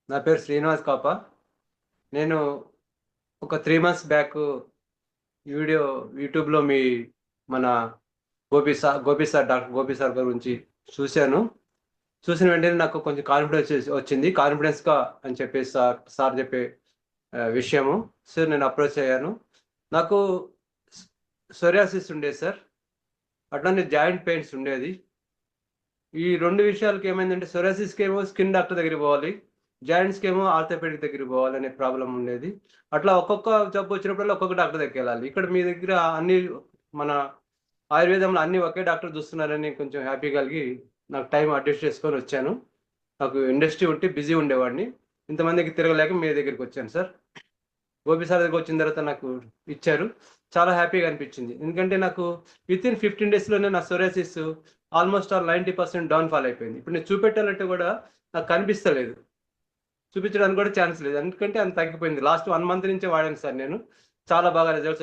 నా పేరు శ్రీనివాస్ కాప. నేను ఒక 3 మంత్స్ బ్యాక్ వీడియో యూట్యూబ్‌లో మన Gopi sir doctor Gopi sir గురించి చూశాను. చూసిన వెంటనే నాకు కొంచెం కాన్ఫిడెన్స్ వచ్చింది. కాన్ఫిడెన్స్‌గా అని చెప్పేసి సార్ చెప్పే విషయము. సో, నేను అప్రోచ్ అయ్యాను. నాకు స్ సోరియాసిస్ ఉండేది సార్. అట్లనే జాయింట్ పెయిన్స్ ఉండేది. ఈ 2 విషయాలకి ఏమైందంటే సోరియాసిస్‌కేమో స్కిన్ డాక్టర్ దగ్గరికి పోవాలి. జాయింట్స్‌కేమో ఆర్థోపెడిక్ దగ్గరికి పోవాలనే ప్రాబ్లమ్ ఉండేది. అట్లా ఒక్కొక్క జబ్బు వచ్చినప్పుడల్లా ఒక్కొక్క డాక్టర్ దగ్గరికెళ్ళాలి. ఇక్కడ మీ దగ్గర అన్ని మన ఆయుర్వేదంలో అన్నీ ఒకే డాక్టర్ చూస్తున్నారని కొంచెం హ్యాపీ కలిగి నాకు టైం అడ్జస్ట్ చేసుకొని వచ్చాను. నాకు ఇండస్ట్రీ ఉంటే బిజీ ఉండేవాడిని. ఇంతమందికి తిరగలేక మీ దగ్గరికొచ్చాను సార్. గోపి సార్ దగ్గరికొచ్చిన తర్వాత నాకు ఇచ్చారు. చాలా హ్యాపీగా అనిపించింది. ఎందుకంటే నాకు వితిన్ 15 డేస్‌లోనే నా psoriasis almost all 90% down fall అయిపోయింది. ఇప్పుడు నేను చూపెట్టాలంటే కూడా నాకు కనిపిస్తలేదు. చూపించడానికి కూడా ఛాన్స్ లేదు. ఎందుకంటే అంత తగ్గిపోయింది. లాస్ట్ 1 మంత్ నుంచే వాడాను సార్ నేను. చాలా బాగా రిజల్ట్స్